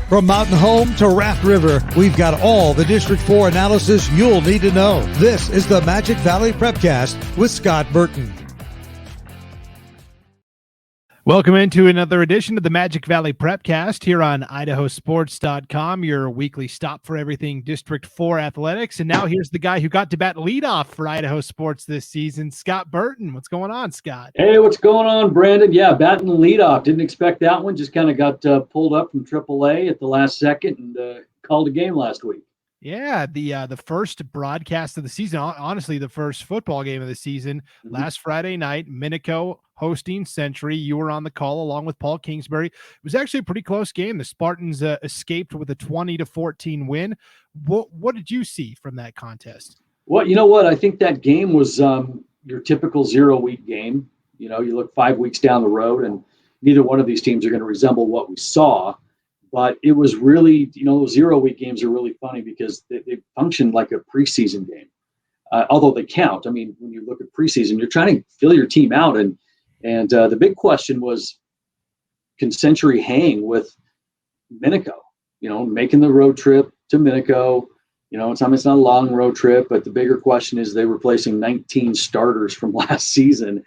From Mountain Home to Raft River, we've got all the District 4 analysis you'll need to know. This is the Magic Valley Prepcast with Scott Burton. Welcome into another edition of the Magic Valley Prepcast here on IdahoSports.com, your weekly stop for everything District 4 athletics. And now here's the guy who got to bat leadoff for Idaho Sports this season, Scott Burton. What's going on, Scott? Hey, what's going on, Brandon? Yeah, batting leadoff. Didn't expect that one. Just kind of got pulled up from AAA at the last second and called a game last week. Yeah, the first broadcast of the season, honestly, the first football game of the season, last Friday night, Minico hosting Century. You were on the call along with Paul Kingsbury. It was actually a pretty close game. The Spartans escaped with a 20-14 win. What did you see from that contest? Well, you know what? I think that game was your typical 0-week game. You know, you look 5 weeks down the road, and neither one of these teams are going to resemble what we saw. But it was really, you know, those 0-week games are really funny because they function like a preseason game, although they count. I mean, when you look at preseason, you're trying to fill your team out. And the big question was, can Century hang with Minico? You know, making the road trip to Minico. You know, it's not a long road trip, but the bigger question is they're replacing 19 starters from last season.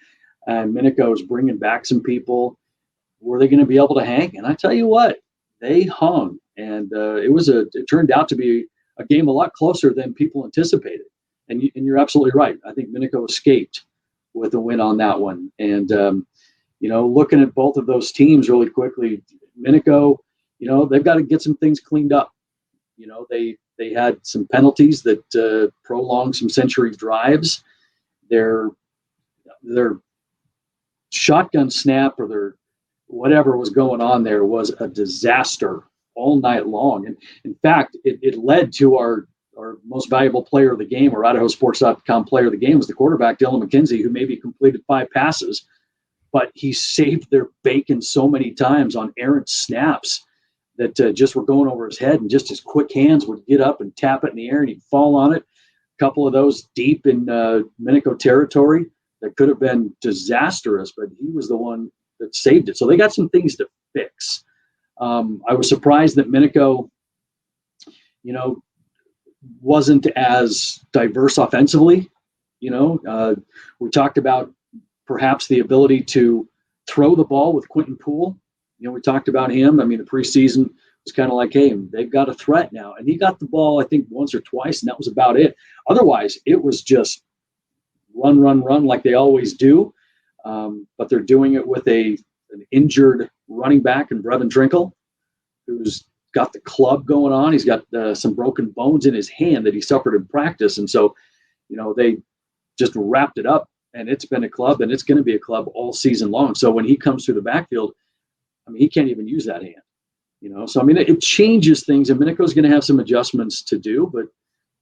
And Minico is bringing back some people. Were they going to be able to hang? And I tell you what. They hung, and it turned out to be a game a lot closer than people anticipated. And you're absolutely right. I think Minico escaped with a win on that one. And you know, looking at both of those teams really quickly, Minico, you know, they've got to get some things cleaned up. You know, they had some penalties that prolonged some Century drives. Their shotgun snap or their whatever was going on there was a disaster all night long. And in fact, it led to our most valuable player of the game, or IdahoSports.com player of the game, was the quarterback, Dylan Mckenzie, who maybe completed 5 passes, but he saved their bacon so many times on errant snaps that just were going over his head, and just his quick hands would get up and tap it in the air and he'd fall on it. A couple of those deep in Minico territory that could have been disastrous, but he was the one that saved it. So they got some things to fix. I was surprised that Minico, you know, wasn't as diverse offensively. You know, we talked about perhaps the ability to throw the ball with Quentin Poole. You know, we talked about him. I mean, the preseason was kind of like, hey, they've got a threat now. And he got the ball, I think, once or twice, and that was about it. Otherwise, it was just run like they always do. But they're doing it with an injured running back in Brevin Trinkle, who's got the club going on. He's got some broken bones in his hand that he suffered in practice. And so, you know, they just wrapped it up, and it's been a club, and it's going to be a club all season long. So when he comes through the backfield, I mean, he can't even use that hand, you know? So, I mean, it changes things, and Minico's going to have some adjustments to do, but,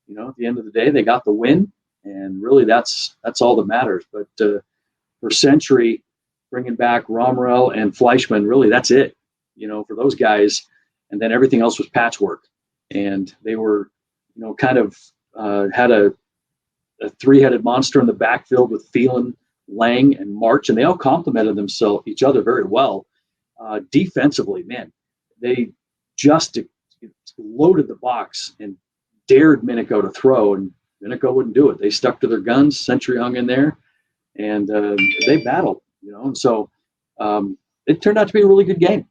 you know, at the end of the day, they got the win, and really that's all that matters. But, for Century, bringing back Romerell and Fleischman, really that's it, you know, for those guys. And then everything else was patchwork. And they were, you know, kind of had a three-headed monster in the backfield with Phelan, Lang, and March, and they all complemented each other very well. Defensively, man, they just loaded the box and dared Minico to throw, and Minico wouldn't do it. They stuck to their guns. Century hung in there. And they battled, you know, and so it turned out to be a really good game.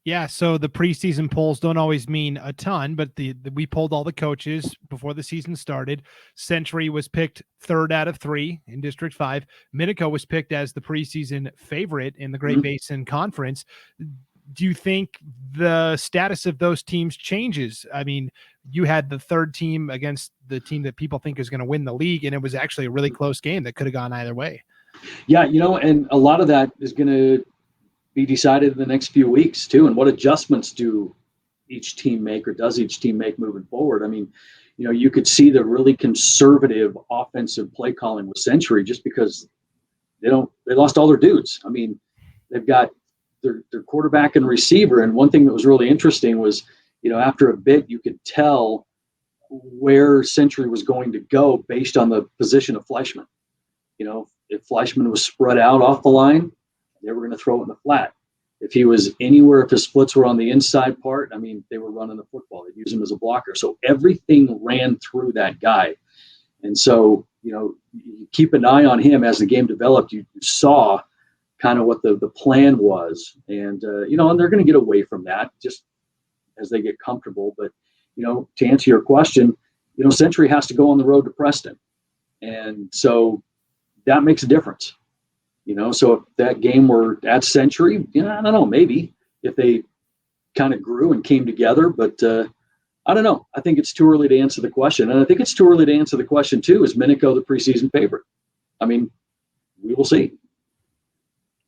Yeah, so the preseason polls don't always mean a ton, but we polled all the coaches before the season started. Century was picked 3rd out of 3 in District 5. Minico was picked as the preseason favorite in the Great Basin Conference. Do you think the status of those teams changes? I mean, you had the 3rd team against the team that people think is going to win the league, and it was actually a really close game that could have gone either way. Yeah, you know, and a lot of that is going to be decided in the next few weeks too, and what adjustments do each team make, or does each team make moving forward. I mean, you know, you could see the really conservative offensive play calling with Century just because they lost all their dudes. I mean, they've got their quarterback and receiver. And one thing that was really interesting was, you know, after a bit, you could tell where Century was going to go based on the position of Fleischman. You know, if Fleischman was spread out off the line, they were going to throw it in the flat. If he was anywhere, if his splits were on the inside part, I mean, they were running the football. They'd use him as a blocker. So everything ran through that guy. And so, you keep an eye on him as the game developed. You saw kind of what the plan was. And, and they're going to get away from that just as they get comfortable. But, to answer your question, Century has to go on the road to Preston. And so that makes a difference. So if that game were at Century, I don't know, maybe if they kind of grew and came together, but I don't know. I think it's too early to answer the question. And I think it's too early to answer the question too, is Minico the preseason favorite? I mean, we will see.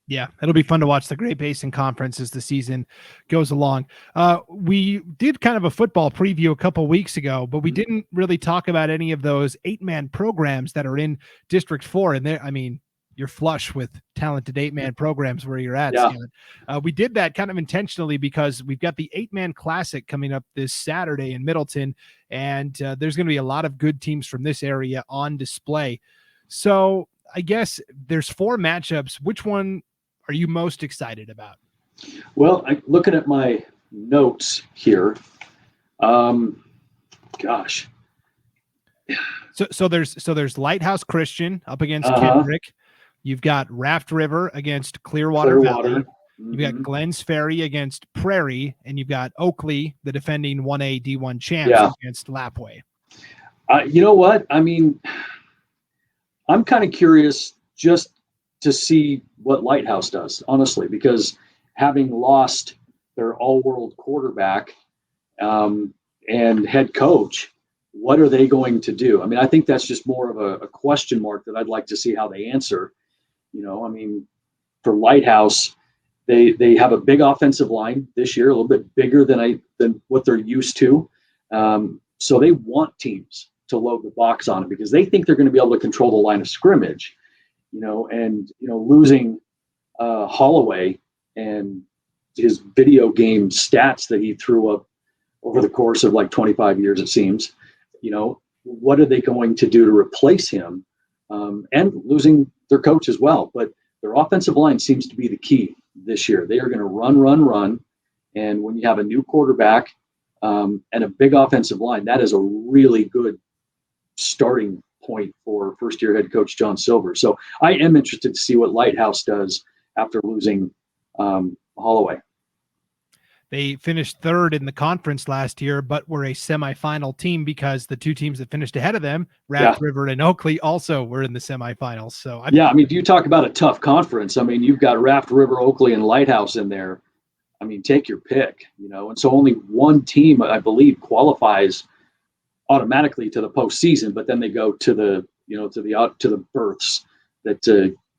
Yeah, it'll be fun to watch the Great Basin Conference as the season goes along. We did kind of a football preview a couple weeks ago, but we didn't really talk about any of those 8-man programs that are in District 4. And there, I mean, you're flush with talented 8-man programs where you're at. Yeah. We did that kind of intentionally because we've got the 8-man classic coming up this Saturday in Middleton, and there's going to be a lot of good teams from this area on display. So I guess there's 4 matchups. Which one are you most excited about? Well, looking at my notes here, gosh. So there's Lighthouse Christian up against Kendrick. You've got Raft River against Clearwater Valley. Mm-hmm. You've got Glens Ferry against Prairie, and you've got Oakley, the defending 1A D1 champs, against Lapway. You know what? I mean, I'm kind of curious just to see what Lighthouse does, honestly, because having lost their all-world quarterback and head coach, what are they going to do? I mean, I think that's just more of a question mark that I'd like to see how they answer. I mean, for Lighthouse, they have a big offensive line this year, a little bit bigger than what they're used to. So they want teams to load the box on it because they think they're going to be able to control the line of scrimmage. Losing Holloway and his video game stats that he threw up over the course of like 25 years, it seems, what are they going to do to replace him? And losing their coach as well. But their offensive line seems to be the key this year. They are going to run. And when you have a new quarterback and a big offensive line, that is a really good starting point for first-year head coach John Silver. So I am interested to see what Lighthouse does after losing Holloway. They finished 3rd in the conference last year, but were a semifinal team because the 2 teams that finished ahead of them, Raft River and Oakley, also were in the semifinals. So I mean, you talk about a tough conference. I mean, you've got Raft River, Oakley, and Lighthouse in there. I mean, take your pick, and so only one team, I believe, qualifies automatically to the postseason, but then they go to the the berths that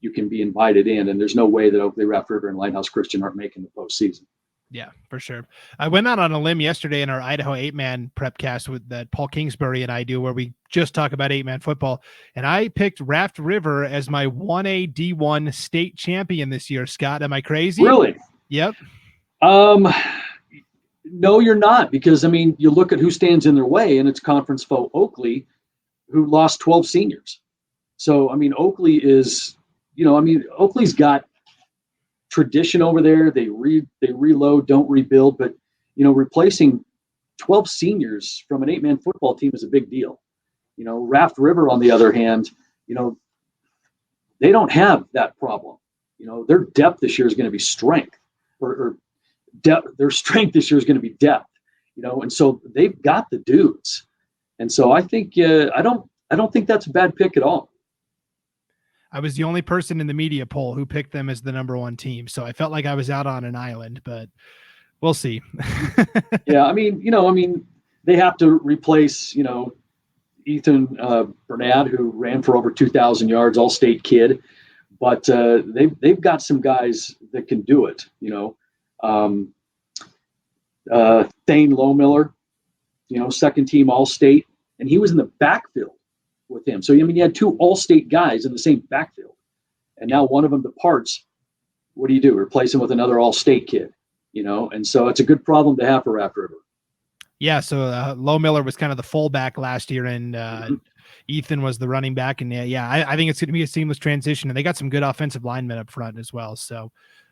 you can be invited in, and there's no way that Oakley, Raft River, and Lighthouse Christian aren't making the postseason. Yeah, for sure. I went out on a limb yesterday in our Idaho 8-man Prepcast that Paul Kingsbury and I do, where we just talk about 8-man football. And I picked Raft River as my 1A D1 state champion this year. Scott, am I crazy? Really? Yep. No, you're not, because I mean, you look at who stands in their way, and it's conference foe Oakley, who lost 12 seniors. So I mean, Oakley is, Oakley's got tradition over there. They reload, don't rebuild, but replacing 12 seniors from an 8-man football team is a big deal. Raft River, on the other hand, they don't have that problem. Their depth this year is going to be strength, or depth. Their strength this year is going to be depth. And so they've got the dudes. And so I think I don't think that's a bad pick at all. I was the only person in the media poll who picked them as the number 1 team. So I felt like I was out on an island, but we'll see. Yeah. I mean, they have to replace, Ethan Bernard, who ran for over 2,000 yards, all-state kid, but they've got some guys that can do it. Thane Lowmiller, second team all-state, and he was in the backfield with him. So, I mean, you had 2 all-state guys in the same backfield, and now one of them departs. What do you do? Replace him with another all-state kid, and so it's a good problem to have for Raft River. Yeah. So Lowmiller was kind of the fullback last year, and Ethan was the running back. And I think it's going to be a seamless transition, and they got some good offensive linemen up front as well. So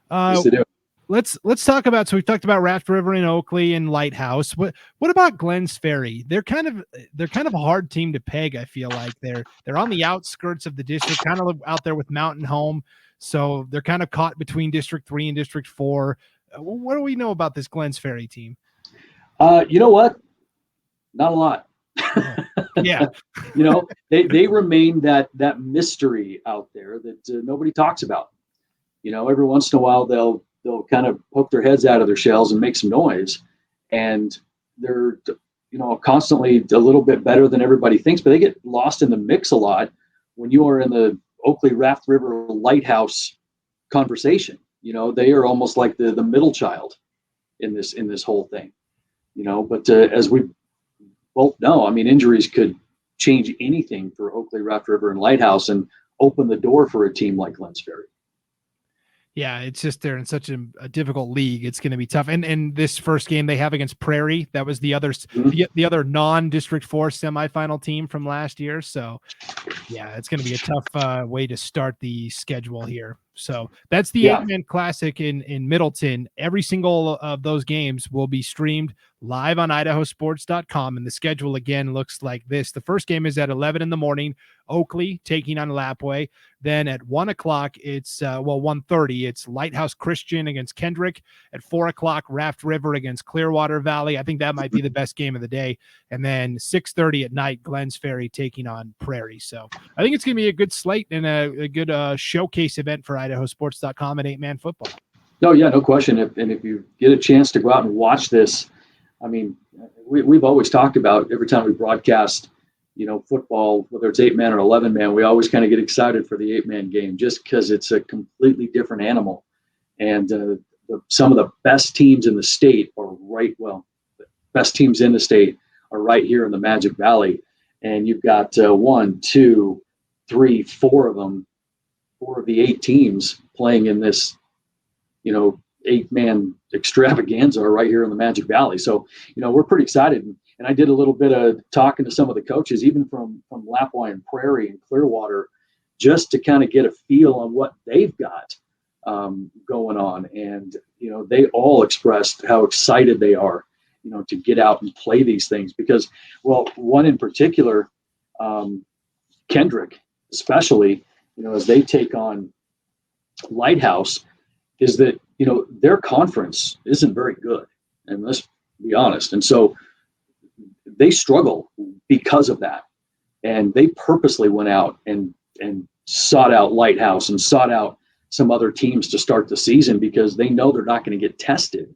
Yes, they do. let's talk about. So we've talked about Raft River and Oakley and Lighthouse. What about Glens Ferry? They're kind of a hard team to peg. I feel like they're on the outskirts of the district, kind of out there with Mountain Home. So they're kind of caught between District 3 and District 4. What do we know about this Glens Ferry team? You know what? Not a lot. Yeah. They remain that mystery out there that nobody talks about. Every once in a while they'll kind of poke their heads out of their shells and make some noise, and they're constantly a little bit better than everybody thinks, but they get lost in the mix a lot when you are in the Oakley Raft River Lighthouse conversation. They are almost like the middle child in this whole thing. But as we both know, I mean, injuries could change anything for Oakley Raft River and Lighthouse and open the door for a team like Glens Ferry. Yeah, it's just they're in such a difficult league. It's going to be tough. And this first game they have against Prairie, that was the other the other non-District 4 semifinal team from last year. So, yeah, it's going to be a tough way to start the schedule here. So that's the 8-man classic in Middleton. Every single of those games will be streamed live on IdahoSports.com. And the schedule again looks like this. The first game is at 11 in the morning, Oakley taking on Lapway. Then at 1 o'clock, it's 1:30. It's Lighthouse Christian against Kendrick. At 4 o'clock, Raft River against Clearwater Valley. I think that might be the best game of the day. And then 6:30 at night, Glens Ferry taking on Prairie. So I think it's going to be a good slate and a good showcase event for IdahoSports.com and 8-man football. No, yeah, no question. If you get a chance to go out and watch this, I mean, we've always talked about every time we broadcast, football, whether it's 8-man or 11-man, we always kind of get excited for the 8-man game just because it's a completely different animal. And some of the best teams in the state are the best teams in the state are right here in the Magic Valley. And you've got 1, 2, 3, 4 of them, 4 of the 8 teams playing in this, 8-man extravaganza right here in the Magic Valley. So, we're pretty excited. And I did a little bit of talking to some of the coaches, even from Lapwai and Prairie and Clearwater, just to kind of get a feel on what they've got going on. And, they all expressed how excited they are, to get out and play these things because, one in particular, Kendrick, especially, as they take on Lighthouse, is that, their conference isn't very good. And let's be honest. And so they struggle because of that. And they purposely went out and sought out Lighthouse and sought out some other teams to start the season because they know they're not going to get tested,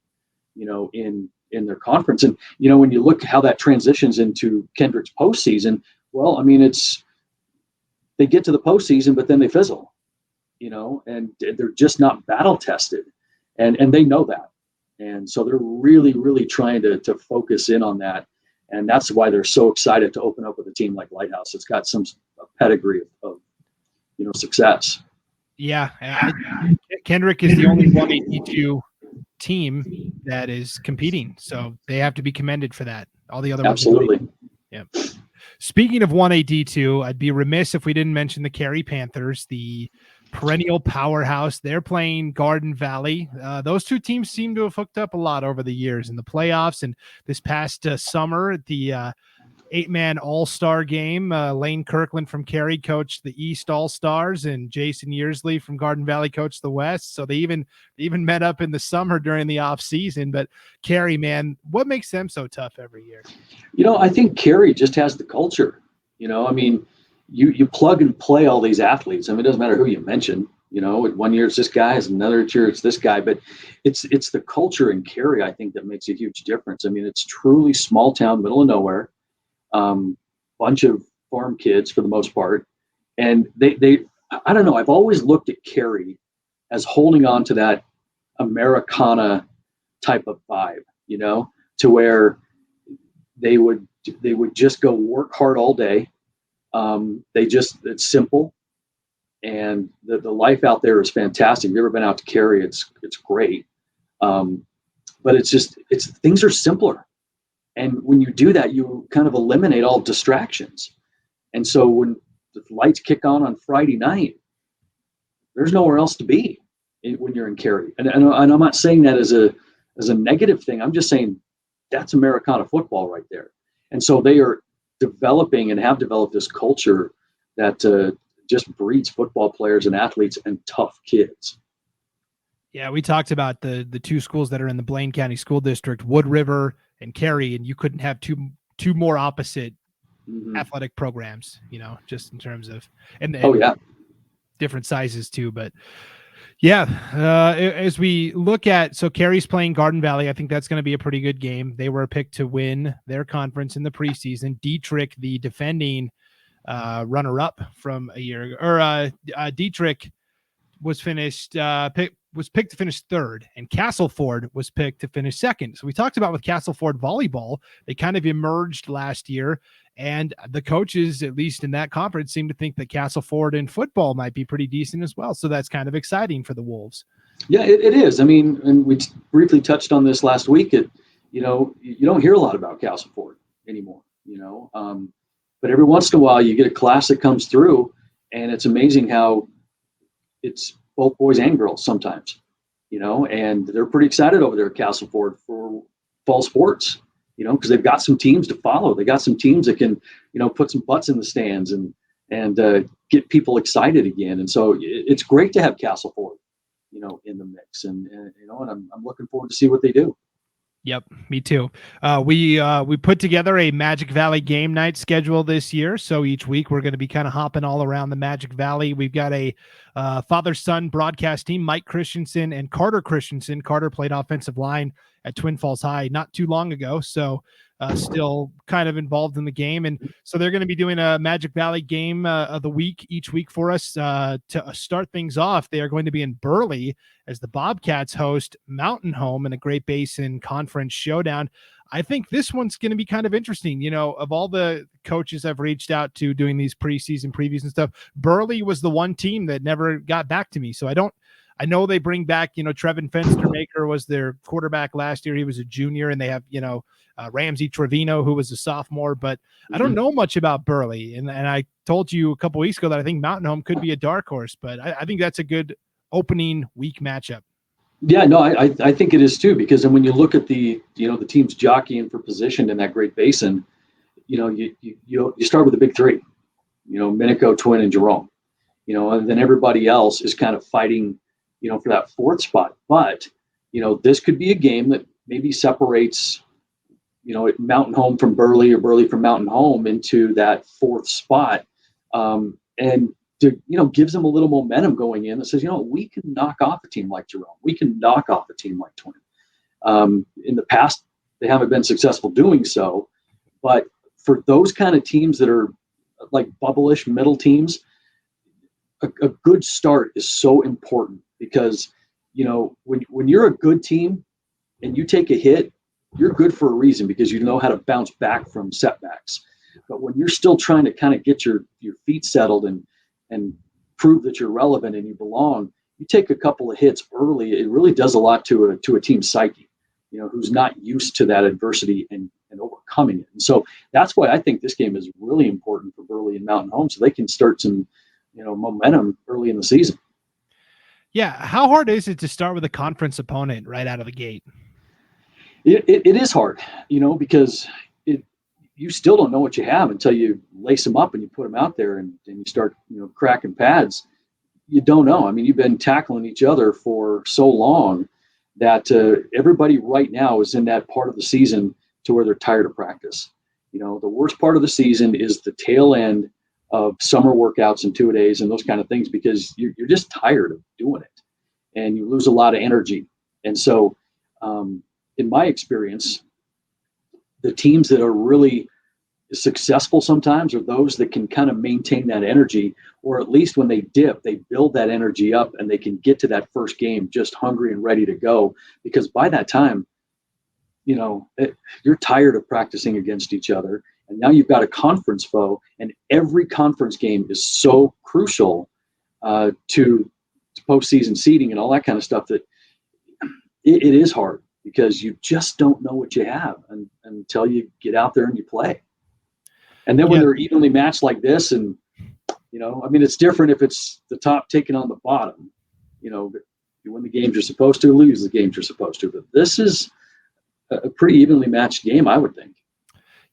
in their conference. And, when you look how that transitions into Kendrick's postseason, they get to the postseason, but then they fizzle, and they're just not battle tested. And they know that. And so they're really, really trying to focus in on that. And that's why they're so excited to open up with a team like Lighthouse. It's got some pedigree of success. Yeah. Kendrick is the only 182 team that is competing. So they have to be commended for that. All the other Absolutely. ones. Yeah. Speaking of 182, I'd be remiss if we didn't mention the Cary Panthers, the perennial powerhouse. They're playing Garden Valley. Those two teams seem to have hooked up a lot over the years in the playoffs. And this past summer at the 8-man all-star game, Lane Kirkland from Cary coached the East All-Stars and Jason Yearsley from Garden Valley coached the West. So they even met up in the summer during the off season. But Cary, man, what makes them so tough every year? I think Cary just has the culture. You plug and play all these athletes. It doesn't matter who you mention. 1 year it's this guy, another year it's this guy. But it's the culture in Cary, I think, that makes a huge difference. It's truly small town, middle of nowhere. Bunch of farm kids for the most part. And they I don't know, I've always looked at Cary as holding on to that Americana type of vibe, to where they would just go work hard all day. It's simple. And the life out there is fantastic. If you've ever been out to Cary, it's great. But things are simpler. And when you do that, you kind of eliminate all distractions. And so when the lights kick on Friday night, there's nowhere else to be. when you're in Cary. And I'm not saying that as a negative thing. I'm just saying that's Americana football right there. And so they are developing and have developed this culture that just breeds football players and athletes and tough kids. Yeah, we talked about the two schools that are in the Blaine County School District, Wood River and Cary, and you couldn't have two more opposite athletic programs, just in terms of and different sizes too. But yeah, as we look at, so Cary's playing Garden Valley, I think that's going to be a pretty good game. They were picked to win their conference in the preseason. Dietrich, the defending runner-up from a year ago, or Dietrich was picked to finish third, and Castleford was picked to finish second. So we talked about with Castleford volleyball, they kind of emerged last year, and the coaches, at least in that conference, seem to think that Castleford in football might be pretty decent as well. So that's kind of exciting for the Wolves. Yeah, it is. I mean, and we briefly touched on this last week. You don't hear a lot about Castleford anymore, but every once in a while you get a class that comes through, and it's amazing how it's both boys and girls sometimes, and they're pretty excited over there at Castleford for fall sports, because they've got some teams to follow. They got some teams that can, put some butts in the stands and get people excited again. And so it's great to have Castleford, in the mix, and I'm looking forward to see what they do. Yep, me too. We put together a Magic Valley game night schedule this year. So each week we're going to be kind of hopping all around the Magic Valley. We've got a father-son broadcast team, Mike Christensen and Carter Christensen. Carter played offensive line at Twin Falls High not too long ago, so still kind of involved in the game. And so they're going to be doing a Magic Valley game of the week each week for us. To start things off, they are going to be in Burley as the Bobcats host Mountain Home in a Great Basin Conference showdown. I think this one's going to be kind of interesting. Of all the coaches I've reached out to doing these preseason previews and stuff, Burley was the one team that never got back to me. So I know they bring back, Trevin Fenstermaker was their quarterback last year. He was a junior, and they have, Ramsey Trevino, who was a sophomore, but I don't know much about Burley. And I told you a couple weeks ago that I think Mountain Home could be a dark horse, but I think that's a good opening week matchup. Yeah, no, I think it is too, because then when you look at the teams jockeying for position in that Great Basin, you start with the big three, Minico, Twin, and Jerome, and then everybody else is kind of fighting, for that fourth spot. But, this could be a game that maybe separates, Mountain Home from Burley or Burley from Mountain Home into that fourth spot. And gives them a little momentum going in that says, we can knock off a team like Jerome. We can knock off a team like Twin. In the past, they haven't been successful doing so. But for those kind of teams that are like bubble-ish middle teams, a good start is so important because, when you're a good team and you take a hit, you're good for a reason because you know how to bounce back from setbacks. But when you're still trying to kind of get your feet settled and prove that you're relevant and you belong, you take a couple of hits early, it really does a lot to a team's psyche, who's not used to that adversity and overcoming it. And so that's why I think this game is really important for Burley and Mountain Home, so they can start some, momentum early in the season. Yeah. How hard is it to start with a conference opponent right out of the gate? It is hard, because you still don't know what you have until you lace them up and you put them out there and you start, cracking pads. You don't know. I mean, you've been tackling each other for so long that everybody right now is in that part of the season to where they're tired of practice. The worst part of the season is the tail end of summer workouts and 2-a-days and those kind of things, because you're just tired of doing it and you lose a lot of energy. And so, in my experience, the teams that are really successful sometimes are those that can kind of maintain that energy, or at least when they dip, they build that energy up and they can get to that first game just hungry and ready to go. Because by that time, you're tired of practicing against each other. And now you've got a conference foe, and every conference game is so crucial to postseason seeding and all that kind of stuff that it is hard. Because you just don't know what you have until you get out there and you play. And then when they're evenly matched like this, and, it's different if it's the top taking on the bottom, You win the games you're supposed to, lose the games you're supposed to. But this is a pretty evenly matched game, I would think.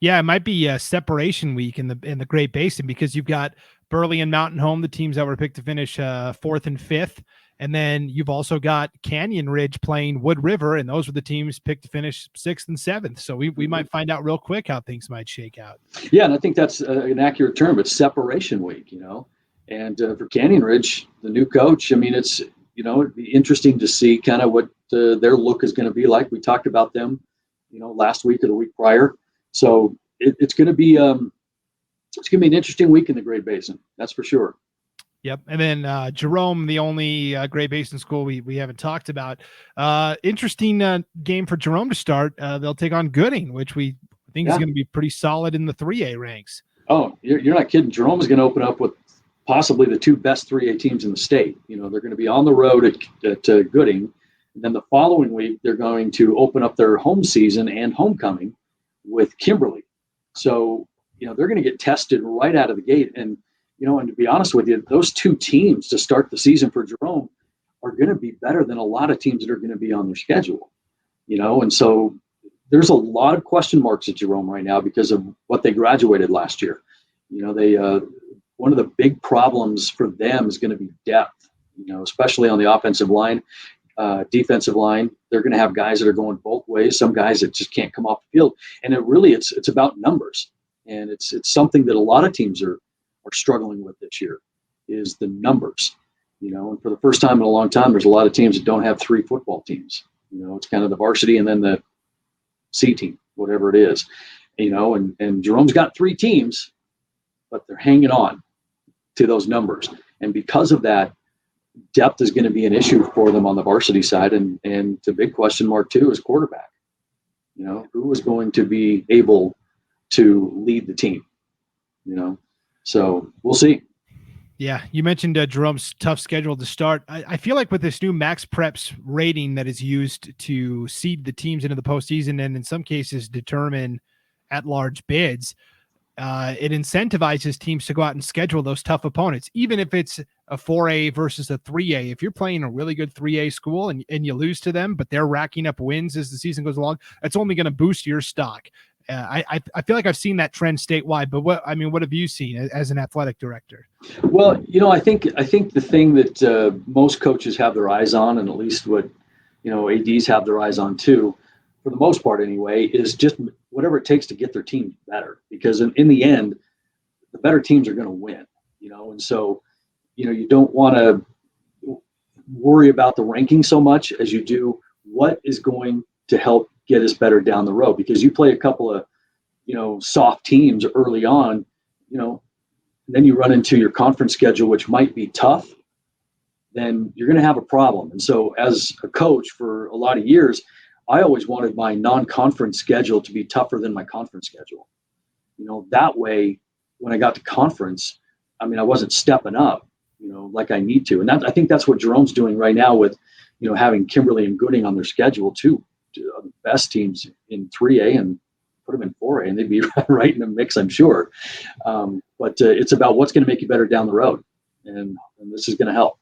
Yeah, it might be a separation week in the Great Basin because you've got Burley and Mountain Home, the teams that were picked to finish 4th and 5th. And then you've also got Canyon Ridge playing Wood River, and those were the teams picked to finish 6th and 7th. So we might find out real quick how things might shake out. Yeah, and I think that's an accurate term. It's separation week, And for Canyon Ridge, the new coach, I mean, it's, it'd be interesting to see kind of what their look is going to be like. We talked about them, last week or the week prior. So it's going to be an interesting week in the Great Basin. That's for sure. Yep. And then Jerome, the only Great Basin school we haven't talked about. Interesting game for Jerome to start. They'll take on Gooding, which we think is going to be pretty solid in the 3A ranks. Oh, you're not kidding. Jerome is going to open up with possibly the 2 best 3A teams in the state. They're going to be on the road at Gooding. And then the following week, they're going to open up their home season and homecoming with Kimberly. So, they're going to get tested right out of the gate. And, and to be honest with you, those 2 teams to start the season for Jerome are going to be better than a lot of teams that are going to be on their schedule, and so there's a lot of question marks at Jerome right now because of what they graduated last year. They one of the big problems for them is going to be depth, especially on the offensive line, defensive line. They're going to have guys that are going both ways, some guys that just can't come off the field. And it's about numbers. And it's something that a lot of teams are struggling with this year is the numbers, and for the first time in a long time, there's a lot of teams that don't have 3 football teams. It's kind of the varsity and then the C team, whatever it is, and Jerome's got 3 teams, but they're hanging on to those numbers. And because of that, depth is going to be an issue for them on the varsity side. And the big question mark too is quarterback, who is going to be able to lead the team, so we'll see. Yeah, you mentioned Jerome's tough schedule to start. I feel like with this new Max Preps rating that is used to seed the teams into the postseason and in some cases determine at-large bids, it incentivizes teams to go out and schedule those tough opponents, even if it's a 4A versus a 3A. If you're playing a really good 3A school and you lose to them, but they're racking up wins as the season goes along, that's only going to boost your stock. I feel like I've seen that trend statewide, but what have you seen as an athletic director? Well, I think the thing that most coaches have their eyes on, and at least what ADs have their eyes on too, for the most part anyway, is just whatever it takes to get their team better. Because in the end, the better teams are going to win. And so you don't want to worry about the ranking so much as you do what is going to help get us better down the road, because you play a couple of, soft teams early on, and then you run into your conference schedule, which might be tough, then you're going to have a problem. And so as a coach for a lot of years, I always wanted my non-conference schedule to be tougher than my conference schedule. That way, when I got to conference, I wasn't stepping up, like I need to. And I think that's what Jerome's doing right now with, having Kimberly and Gooding on their schedule too. The best teams in 3A and put them in 4A, and they'd be right in the mix, I'm sure. But it's about what's going to make you better down the road, and this is going to help.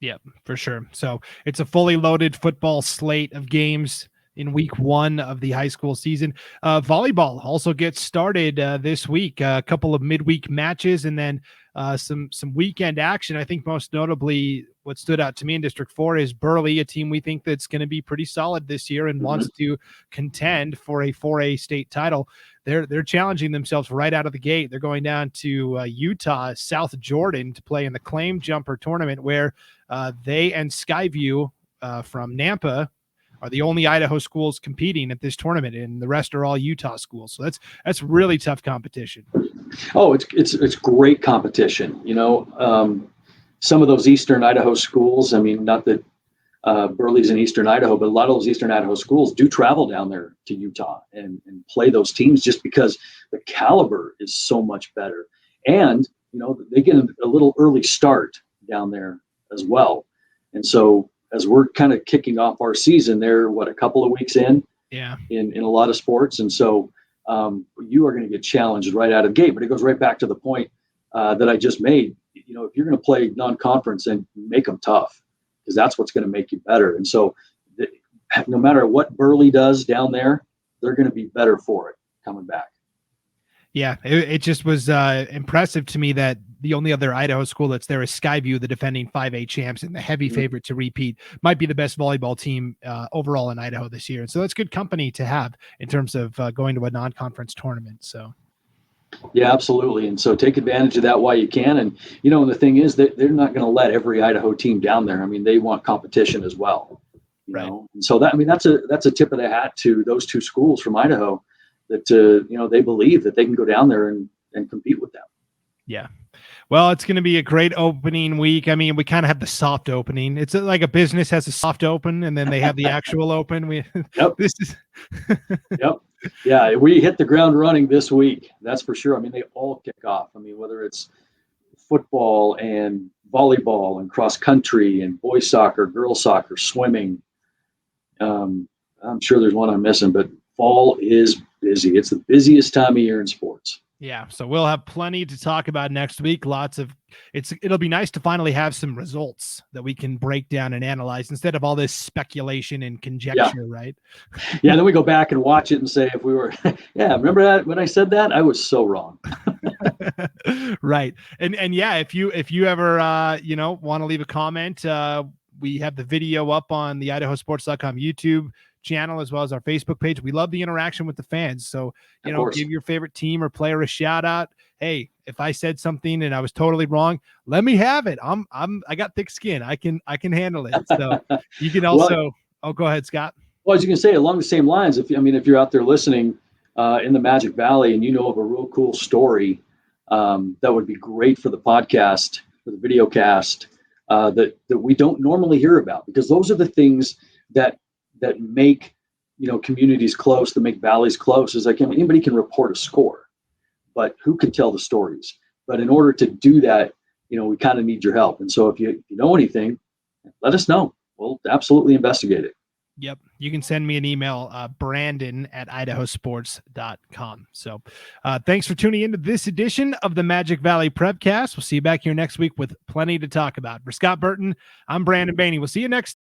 Yeah, for sure. So it's a fully loaded football slate of games in week 1 of the high school season. Volleyball also gets started this week. A couple of midweek matches, and then some weekend action. I think most notably what stood out to me in District 4 is Burley, a team we think that's going to be pretty solid this year and wants to contend for a 4A state title. They're challenging themselves right out of the gate. They're going down to Utah, South Jordan, to play in the Claim Jumper tournament, where they and Skyview from Nampa are the only Idaho schools competing at this tournament, and the rest are all Utah schools. So that's really tough competition. Oh, it's great competition. Some of those Eastern Idaho schools, not that Burley's in Eastern Idaho, but a lot of those Eastern Idaho schools do travel down there to Utah and play those teams just because the caliber is so much better. And, they get a little early start down there as well. And so as we're kind of kicking off our season, they're a couple of weeks in a lot of sports. And so you are going to get challenged right out of the gate, but it goes right back to the point that I just made. If you're going to play non-conference, and make them tough, because that's what's going to make you better. And so no matter what Burley does down there, they're going to be better for it coming back. Yeah, it just was impressive to me that the only other Idaho school that's there is Skyview, the defending 5A champs and the heavy favorite to repeat, might be the best volleyball team overall in Idaho this year. And so that's good company to have in terms of going to a non-conference tournament. So. Yeah, absolutely. And so take advantage of that while you can. And, the thing is that they're not going to let every Idaho team down there. I mean, they want competition as well. Right. And so that's a tip of the hat to those two schools from Idaho that, they believe that they can go down there and compete with them. Yeah. Well, it's going to be a great opening week. I mean, we kind of have the soft opening. It's like a business has a soft open and then they have the actual open. Yep. This is Yep. Yeah, we hit the ground running this week. That's for sure. I mean, they all kick off. I mean, whether it's football and volleyball and cross country and boys soccer, girls soccer, swimming. I'm sure there's one I'm missing, but fall is busy. It's the busiest time of year in sports. Yeah, so we'll have plenty to talk about next week. It'll be nice to finally have some results that we can break down and analyze instead of all this speculation and conjecture, right? Yeah, then we go back and watch it and say if we were, remember that when I said that? I was so wrong. Right. And yeah, if you ever want to leave a comment, we have the video up on the IdahoSports.com YouTube channel as well as our Facebook page. We love the interaction with the fans. So, give your favorite team or player a shout out. Hey, if I said something and I was totally wrong, let me have it. I got thick skin. I can handle it. So you can also, go ahead, Scott. Well, as you can say along the same lines, if you're out there listening in the Magic Valley and you know of a real cool story that would be great for the podcast, for the video cast, that we don't normally hear about, because those are the things that make communities close, that make valleys close. Is like anybody can report a score, but who can tell the stories? But in order to do that, we kind of need your help. And so if you know anything, let us know. We'll absolutely investigate it. Yep. You can send me an email, Brandon@IdahoSports.com. So thanks for tuning into this edition of the Magic Valley Prepcast. We'll see you back here next week with plenty to talk about. For Scott Burton, I'm Brandon Bainey. We'll see you next